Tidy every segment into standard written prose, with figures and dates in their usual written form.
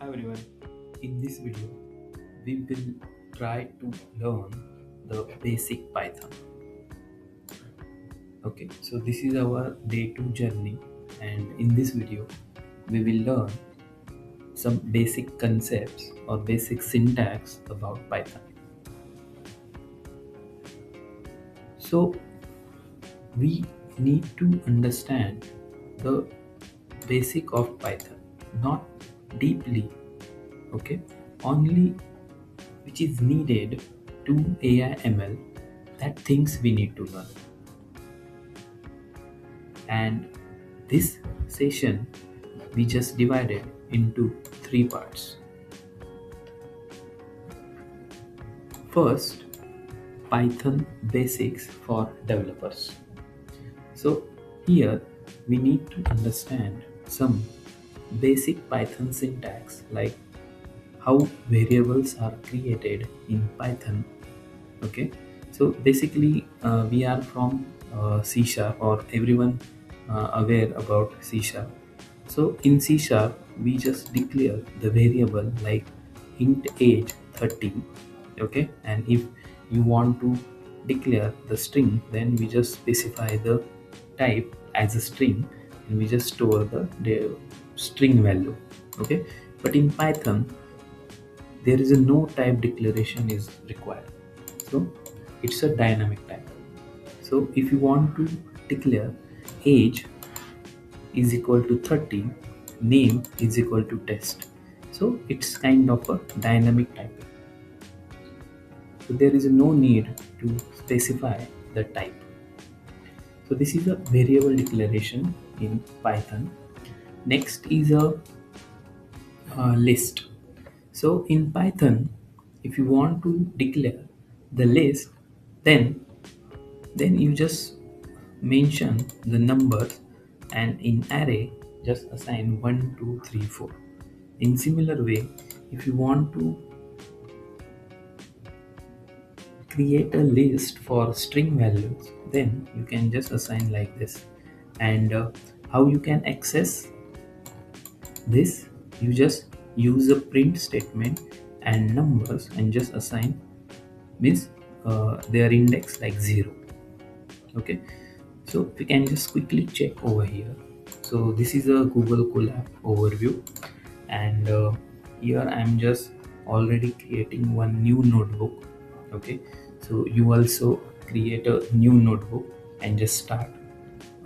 Hi everyone, in this video we will try to learn the basic Python. Okay, so this is our day 2 journey, and in this video we will learn some basic concepts or basic syntax about Python. So we need to understand the basic of Python, not deeply, okay, only which is needed to AI ML, that things we need to learn. And this session we just divided into 3 parts. First, Python basics for developers. So here we need to understand some basic Python syntax, like how variables are created in Python. Okay, so basically we are from C sharp, or everyone aware about C sharp. So in C sharp we just declare the variable like int age 30. Okay, and if you want to declare the string, then we just specify the type as a string, and we just store the string value. Okay, but in Python there is a no type declaration is required, so it's a dynamic type. So if you want to declare age is equal to 30, name is equal to test, so it's kind of a dynamic type. So there is no need to specify the type. So this is a variable declaration in Python. Next is a list. So in Python, if you want to declare the list, then you just mention the numbers, and in array just assign 1 2 3 4. In similar way, if you want to create a list for string values, then you can just assign like this. And how you can access this, you just use a print statement and numbers and just assign, means their index like 0. Okay, so we can just quickly check over here. So this is a Google Colab overview, and here I'm just already creating one new notebook. Okay, so you also create a new notebook and just start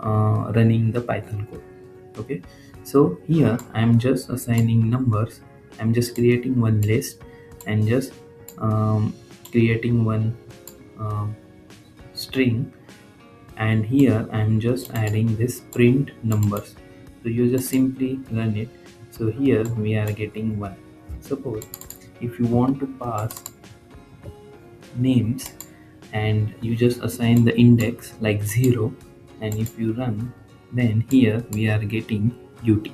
running the Python code. Okay, so here I'm just assigning numbers, I'm just creating one list, and just creating one string, and here I'm just adding this print numbers. So you just simply run it. So here we are getting 1. Suppose if you want to pass names, and you just assign the index like 0, and if you run, then here we are getting ut.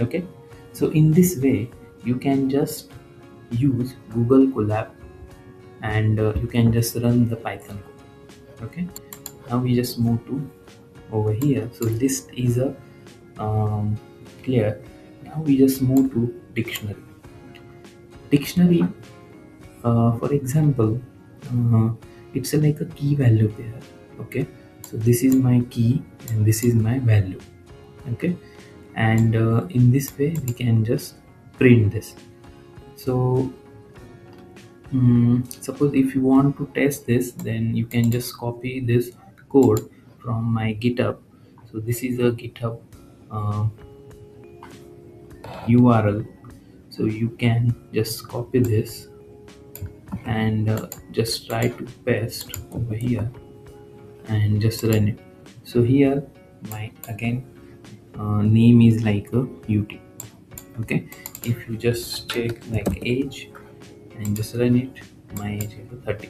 Okay, so in this way you can just use Google Colab, and you can just run the Python code. Okay, now we just move to over here. So list is a clear. Now we just move to dictionary. For example, it's like a key value pair. Okay, so this is my key and this is my value. Okay, and in this way we can just print this. So suppose if you want to test this, then you can just copy this code from my GitHub. So this is a GitHub URL, so you can just copy this and just try to paste over here and just run it. So here my again name is like a ut. Okay, if you just check like age and just run it, my age is 30,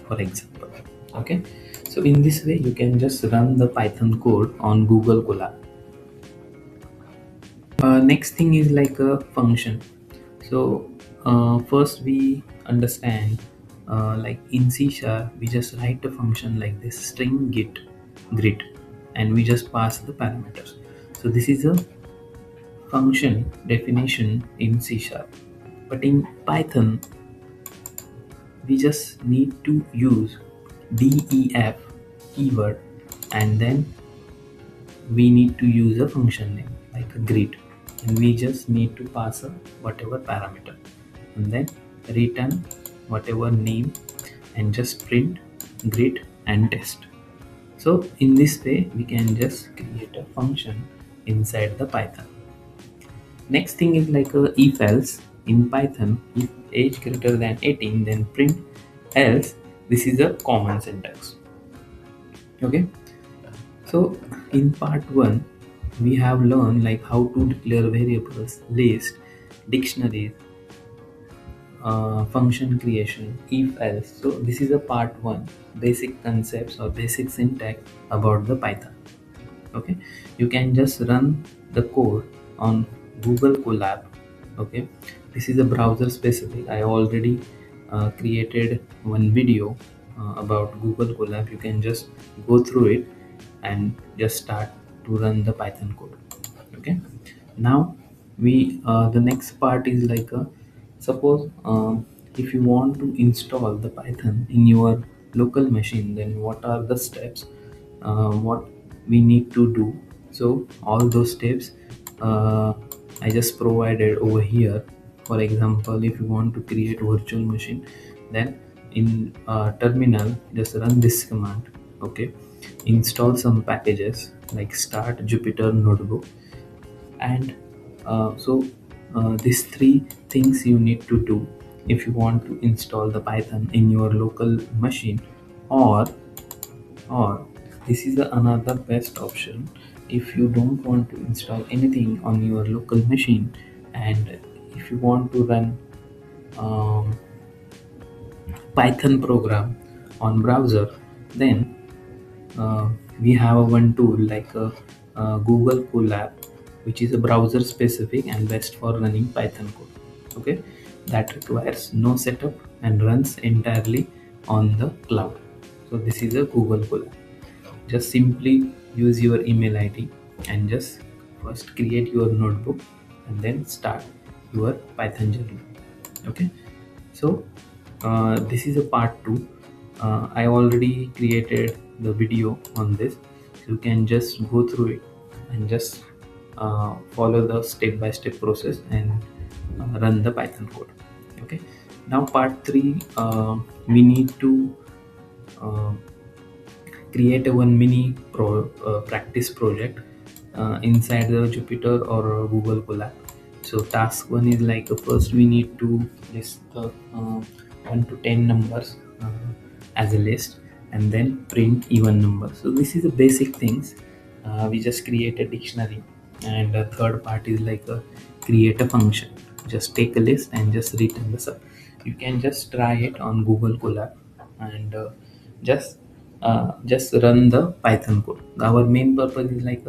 for example. Okay, so in this way you can just run the Python code on Google Colab. Next thing is like a function. So first we understand, like in C sharp we just write a function like this, string greet, and we just pass the parameters. So this is a function definition in C sharp. But in Python, we just need to use def keyword, and then we need to use a function name like a grid, and we just need to pass a whatever parameter and then return whatever name and just print grid and test. So in this way we can just create a function inside the Python. Next thing is like a if else in Python. If age greater than 18, then print else. This is a common syntax. Okay, so in part 1 we have learned like how to declare variables, list, dictionaries, function creation, if else. So this is a part 1 basic concepts or basic syntax about the Python. Okay, you can just run the code on Google Colab. Okay, this is a browser specific. I already created one video about Google Colab. You can just go through it and just start to run the Python code. Okay, now we the next part is like a suppose if you want to install the Python in your local machine, then what are the steps, what we need to do. So all those steps I just provided over here. For example, if you want to create virtual machine, then in terminal just run this command. Okay, install some packages like start Jupyter notebook, and these three things you need to do if you want to install the Python in your local machine. Or or this is another best option. If you don't want to install anything on your local machine, and if you want to run um, Python program on browser, then we have a one tool like Google Colab, which is a browser specific and best for running Python code. Okay, that requires no setup and runs entirely on the cloud. So this is a Google Colab. Just simply use your email ID and just first create your notebook and then start your Python journey. Okay, so this is a part 2. I already created the video on this, so you can just go through it and just follow the step-by-step process and run the Python code. Okay, now part 3, we need to uh, create a one mini practice project inside the Jupyter or Google Colab. So task 1 is like first we need to list the 1 to 10 numbers as a list, and then print even numbers. So this is the basic things. We just create a dictionary, and the third part is like create a function. Just take a list and just return the sub. You can just try it on Google Colab and just just run the Python code. Our main purpose is like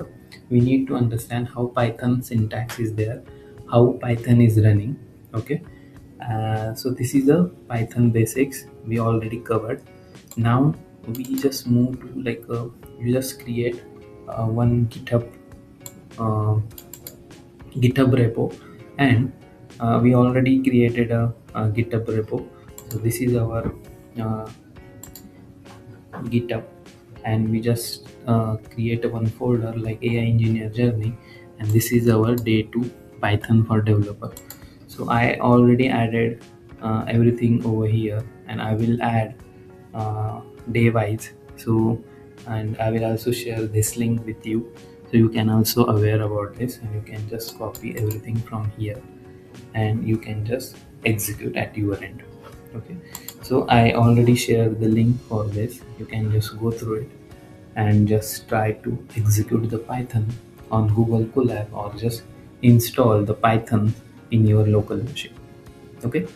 we need to understand how Python syntax is there, how Python is running. Okay, so this is the Python basics we already covered. Now we just move to like you just create one uh, GitHub repo, and we already created a GitHub repo. So this is our uh, GitHub, and we just create a one folder like AI engineer journey, and this is our day 2 Python for developer. So I already added everything over here, and I will add day wise. So, and I will also share this link with you, so you can also aware about this, and you can just copy everything from here and you can just execute at your end. Okay, so I already shared the link for this. You can just go through it and just try to execute the Python on Google Colab, or just install the Python in your local machine. Okay,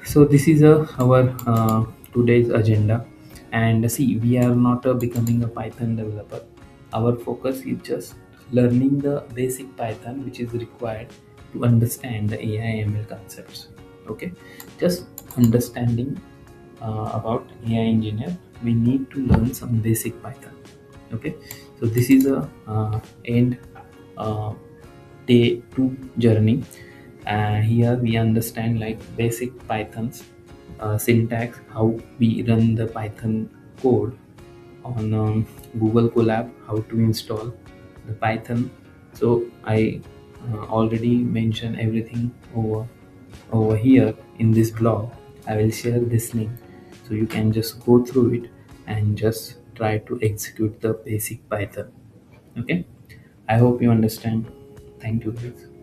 so this is our today's agenda. And see, we are not becoming a Python developer. Our focus is just learning the basic Python which is required to understand the AI ML concepts. Okay, just understanding about AI engineer, we need to learn some basic Python. Okay, so this is a end day 2 journey. Here we understand like basic Python's syntax, how we run the Python code on Google Colab, how to install the Python. So I already mentioned everything over here in this blog. I will share this link so you can just go through it and just try to execute the basic Python. Okay, I hope you understand. Thank you guys.